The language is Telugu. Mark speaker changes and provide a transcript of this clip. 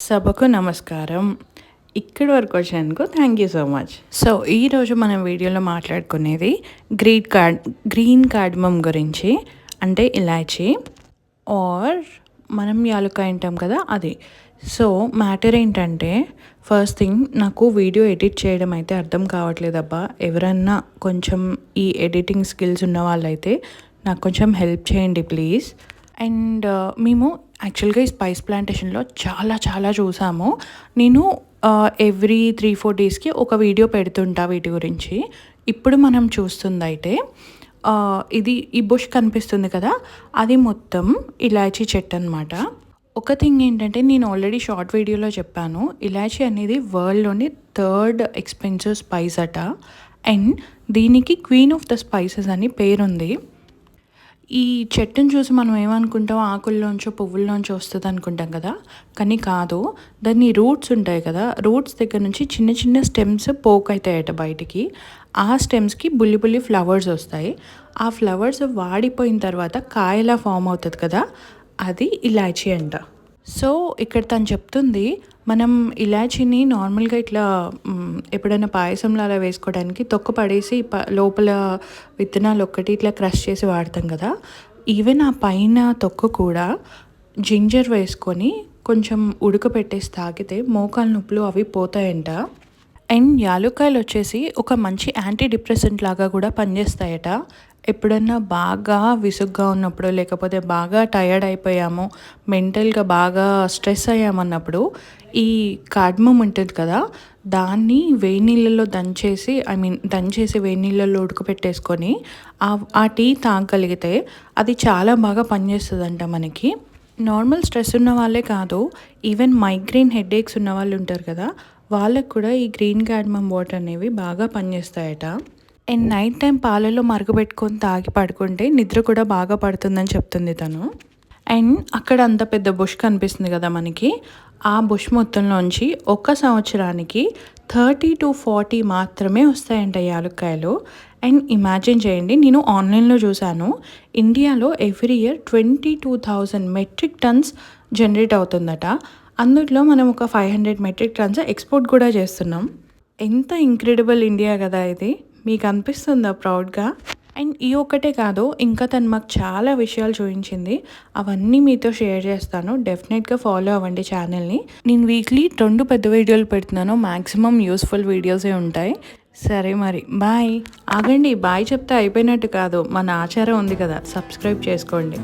Speaker 1: సభకు నమస్కారం. ఇక్కడి వరకు వచ్చినందుకు thank you so much. So ఈరోజు మనం వీడియోలో మాట్లాడుకునేది గ్రీన్ కార్డమమ్ గురించి, అంటే ఇలాచీ ఆర్ మనం యాలుక్కాయ అంటాం కదా అది. సో మ్యాటర్ ఏంటంటే, ఫస్ట్ థింగ్, నాకు వీడియో ఎడిట్ చేయడం అయితే అర్థం కావట్లేదబ్బా. ఎవరన్నా కొంచెం ఈ ఎడిటింగ్ స్కిల్స్ ఉన్న వాళ్ళైతే నాకు కొంచెం హెల్ప్ చేయండి ప్లీజ్. అండ్ మేము యాక్చువల్గా ఈ స్పైస్ ప్లాంటేషన్లో చాలా చూసాము. నేను ఎవ్రీ 3-4 డేస్కి ఒక వీడియో పెడుతుంటా వీటి గురించి. ఇప్పుడు మనం చూస్తుంది అయితే ఇది ఈ బుష్ కనిపిస్తుంది కదా, అది మొత్తం ఇలాచీ చెట్టు అనమాట. ఒక థింగ్ ఏంటంటే, నేను ఆల్రెడీ షార్ట్ వీడియోలో చెప్పాను, ఇలాచీ అనేది వరల్డ్లోని 3rd ఎక్స్పెన్సివ్ స్పైస్ అట. అండ్ దీనికి క్వీన్ ఆఫ్ ద స్పైసెస్ అని పేరుంది. ఈ చెట్టును చూసి మనం ఏమనుకుంటాం, ఆకుల్లోంచో పువ్వుల్లోంచో వస్తుంది అనుకుంటాం కదా, కానీ కాదు. దాన్ని రూట్స్ ఉంటాయి కదా, రూట్స్ దగ్గర నుంచి చిన్న స్టెమ్స్ పోక్ అవుతాయట బయటికి. ఆ స్టెమ్స్కి బుల్లి ఫ్లవర్స్ వస్తాయి. ఆ ఫ్లవర్స్ వాడిపోయిన తర్వాత కాయలా ఫామ్ అవుతుంది కదా, అది ఇలాచీ అంట. సో ఇక్కడ తను చెప్తుంది, మనం ఇలాచీని నార్మల్గా ఇట్లా ఎప్పుడైనా పాయసంలో అలా వేసుకోవడానికి తొక్క పడేసి లోపల విత్తనాలు ఒక్కటి ఇట్లా క్రష్ చేసి వాడతాం కదా, ఈవెన్ ఆ పైన తొక్క కూడా జింజర్ వేసుకొని కొంచెం ఉడకపెట్టేసి తాగితే మోకాలు నొప్పులు అవి పోతాయంట. అండ్ యాలుక్కాయలు వచ్చేసి ఒక మంచి యాంటీ డిప్రెసెంట్ లాగా కూడా పనిచేస్తాయట. ఎప్పుడన్నా బాగా విసుగ్గా ఉన్నప్పుడు, లేకపోతే బాగా టయర్డ్ అయిపోయాము, మెంటల్గా బాగా స్ట్రెస్ అయ్యామన్నప్పుడు ఈ కార్డమమ్ ఉంటుంది కదా, దాన్ని వేడి నీళ్ళల్లో దంచేసి వేడి నీళ్ళల్లో ఉడకపెట్టేసుకొని ఆ టీ తాగగలిగితే అది చాలా బాగా పనిచేస్తుందంట మనకి. నార్మల్ స్ట్రెస్ ఉన్న వాళ్ళే కాదు, ఈవెన్ మైగ్రేన్ హెడేక్స్ ఉన్న వాళ్ళు ఉంటారు కదా, వాళ్ళకు కూడా ఈ గ్రీన్ కార్డమమ్ వాటర్ అనేవి బాగా పనిచేస్తాయట. అండ్ నైట్ టైం పాలలో మరగబెట్టుకొని తాగి పడుకుంటే నిద్ర కూడా బాగా పడుతుందని చెప్తుంది తను. అండ్ అక్కడ అంత పెద్ద బుష్ కనిపిస్తుంది కదా మనకి, ఆ బుష్ మొత్తంలోంచి ఒక సంవత్సరానికి 30-40 మాత్రమే వస్తాయంట యాలుక్కాయలు. అండ్ ఇమాజిన్ చేయండి, నేను ఆన్లైన్లో చూశాను, ఇండియాలో every year 22,000 metric tons generate అవుతుందట. అందులో మనం ఒక 500 మెట్రిక్ టన్స్ ఎక్స్పోర్ట్ కూడా చేస్తున్నాం. ఎంత ఇంక్రెడిబుల్ ఇండియా కదా ఇది, మీకు అనిపిస్తుందా ప్రౌడ్గా? అండ్ ఈ ఒక్కటే కాదు, ఇంకా తను మాకు చాలా విషయాలు చూపించింది. అవన్నీ మీతో షేర్ చేస్తాను. డెఫినెట్గా ఫాలో అవ్వండి ఛానల్ని. నేను వీక్లీ 2 పెద్ద వీడియోలు పెడుతున్నాను. మ్యాక్సిమం యూస్ఫుల్ వీడియోసే ఉంటాయి. సరే మరి బాయ్. ఆగండి, బాయ్ చెప్తే అయిపోయినట్టు కాదు, మన ఆచారం ఉంది కదా, సబ్స్క్రైబ్ చేసుకోండి.